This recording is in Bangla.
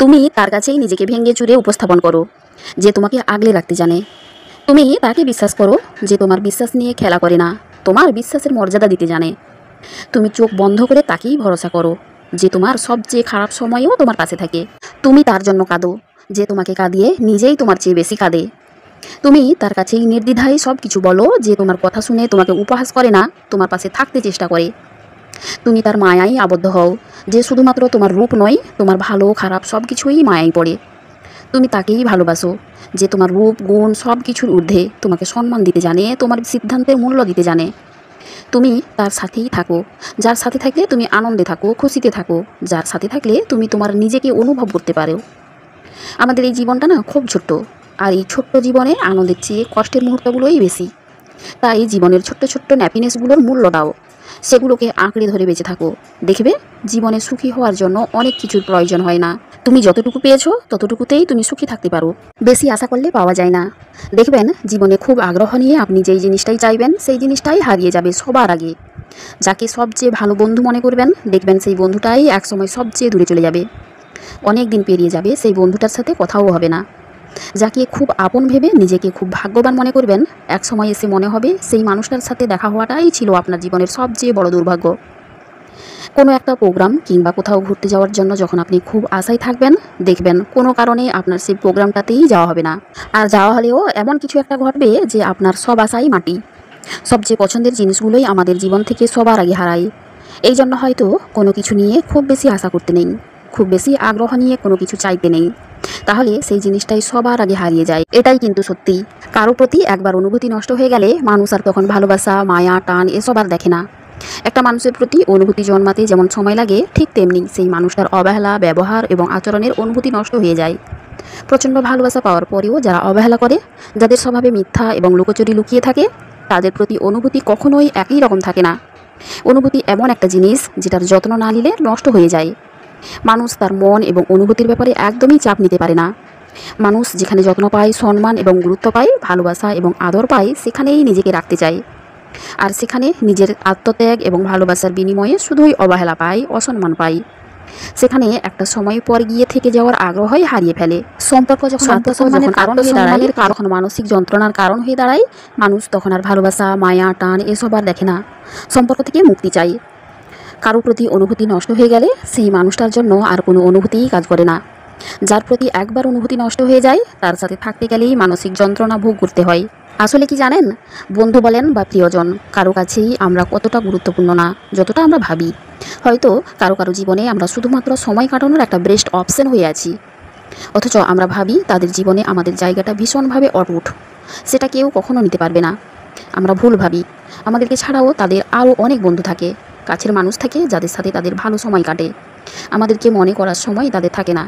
তুমি তার কাছেই নিজেকে ভেঙে চুরে উপস্থাপন করো যে তোমাকে আগলে রাখতে জানে। তুমি তাকে বিশ্বাস করো যে তোমার বিশ্বাস নিয়ে খেলা করে না, তোমার বিশ্বাসের মর্যাদা দিতে জানে। তুমি চোখ বন্ধ করে তাকেই ভরসা করো যে তোমার সবচেয়ে খারাপ সময়েও তোমার পাশে থাকে। তুমি তার জন্য কাঁদো যে তোমাকে কাঁদিয়ে নিজেই তোমার চেয়ে বেশি কাঁদে। তুমি তার কাছেই নির্দ্বিধায় সব কিছু বলো যে তোমার কথা শুনে তোমাকে উপহাস করে না, তোমার পাশে থাকতে চেষ্টা করে। তুমি তার মায়ায় আবদ্ধ হও যে শুধুমাত্র তোমার রূপ নয়, তোমার ভালো খারাপ সব কিছুই মায়ায় পড়ে। তুমি তাকেই ভালোবাসো যে তোমার রূপ গুণ সব কিছুর ঊর্ধ্বে তোমাকে সম্মান দিতে জানে, তোমার সিদ্ধান্তের মূল্য দিতে জানে। তুমি তার সাথেই থাকো যার সাথে থাকলে তুমি আনন্দে থাকো, খুশিতে থাকো, যার সাথে থাকলে তুমি তোমার নিজেকে অনুভব করতে পারো। আমাদের এই জীবনটা না খুব ছোট্ট, আর এই ছোট্ট জীবনে আনন্দের চেয়ে কষ্টের মুহূর্তগুলোই বেশি। তাই জীবনের ছোট্ট ছোট্ট ন্যাপিনেসগুলোর মূল্য দাও, সেগুলোকে আঁকড়ে ধরে বেঁচে থাকো। দেখবে জীবনে সুখী হওয়ার জন্য অনেক কিছুর প্রয়োজন হয় না, তুমি যতটুকু পেয়েছো ততটুকুতেই তুমি সুখী থাকতে পারো। বেশি আশা করলে পাওয়া যায় না। দেখবেন জীবনে খুব আগ্রহ নিয়ে আপনি যেই জিনিসটাই চাইবেন সেই জিনিসটাই হারিয়ে যাবে সবার আগে। যাকে সবচেয়ে ভালো বন্ধু মনে করবেন দেখবেন সেই বন্ধুটাই একসময় সবচেয়ে দূরে চলে যাবে, অনেক দিন পেরিয়ে যাবে, সেই বন্ধুটার সাথে কথাও হবে না। যাকে খুব আপন ভেবে নিজেকে খুব ভাগ্যবান মনে করবেন এক সময় এসে মনে হবে সেই মানুষটার সাথে দেখা হওয়াটাই ছিল আপনার জীবনের সবচেয়ে বড় দুর্ভাগ্য। কোনো একটা প্রোগ্রাম কিংবা কোথাও ঘুরতে যাওয়ার জন্য যখন আপনি খুব আশায় থাকবেন, দেখবেন কোনো কারণে আপনার সেই প্রোগ্রামটাতেই যাওয়া হবে না। আর যাওয়া হলেও এমন কিছু একটা ঘটবে যে আপনার সব আশাই মাটি। সবচেয়ে পছন্দের জিনিসগুলোই আমাদের জীবন থেকে সবার আগে হারায়। এই জন্য হয়তো কোনো কিছু নিয়ে খুব বেশি আশা করতে নেই, খুব বেশি আগ্রহ নিয়ে কোনো কিছু চাইতে নেই, তাহলে সেই জিনিসটাই সবার আগে হারিয়ে যায়। এটাই কিন্তু সত্যি। কারো প্রতি একবার অনুভূতি নষ্ট হয়ে গেলে মানুষ আর তখন ভালোবাসা, মায়া, টান এসব আর দেখে না। একটা মানুষের প্রতি অনুভূতি জন্মাতে যেমন সময় লাগে, ঠিক তেমনি সেই মানুষটার অবহেলা, ব্যবহার এবং আচরণের অনুভূতি নষ্ট হয়ে যায়। প্রচণ্ড ভালোবাসা পাওয়ার পরেও যারা অবহেলা করে, যাদের স্বভাবে মিথ্যা এবং লুকোচুরি লুকিয়ে থাকে, তাদের প্রতি অনুভূতি কখনোই একই রকম থাকে না। অনুভূতি এমন একটা জিনিস যেটার যত্ন না নিলে নষ্ট হয়ে যায়। মানুষ তার মন এবং অনুভূতির ব্যাপারে একদমই চাপ নিতে পারে না। মানুষ যেখানে যত্ন পায়, সম্মান এবং গুরুত্ব পায়, ভালোবাসা এবং আদর পায়, সেখানেই নিজেকে রাখতে চায়। আর সেখানে নিজের আত্মত্যাগ এবং ভালোবাসার বিনিময়ে শুধুই অবহেলা পায়, অসম্মান পায়। সেখানে একটা সময় পর গিয়ে থেকে যাওয়ার আগ্রহই হারিয়ে ফেলে। সম্পর্ক যখন আত্মসম্মানের কারণ হয়ে দাঁড়ায়, তখন মানসিক যন্ত্রণার কারণ হয়ে দাঁড়ায়, মানুষ তখন আর ভালোবাসা, মায়া, টান এসব আর দেখে না, সম্পর্ক থেকে মুক্তি চাই। কারো প্রতি অনুভূতি নষ্ট হয়ে গেলে সেই মানুষটার জন্য আর কোনো অনুভূতিই কাজ করে না। যার প্রতি একবার অনুভূতি নষ্ট হয়ে যায় তার সাথে থাকতে গেলেই মানসিক যন্ত্রণা ভোগ করতে হয়। আসলে কি জানেন, বন্ধু বলেন বা প্রিয়জন, কারো কাছেই আমরা কতটা গুরুত্বপূর্ণ না যতটা আমরা ভাবি। হয়তো কারো কারো জীবনে আমরা শুধুমাত্র সময় কাটানোর একটা বেস্ট অপশন হয়ে আছি, অথচ আমরা ভাবি তাদের জীবনে আমাদের জায়গাটা ভীষণভাবে অটুট, সেটা কেউ কখনো নিতে পারবে না। আমরা ভুল ভাবি। আমাদেরকে ছাড়াও তাদের আরও অনেক বন্ধু থাকে, কাছের মানুষ থাকে যাদের সাথে তাদের ভালো সময় কাটে। আমাদেরকে মনে করার সময় তাদের থাকে না।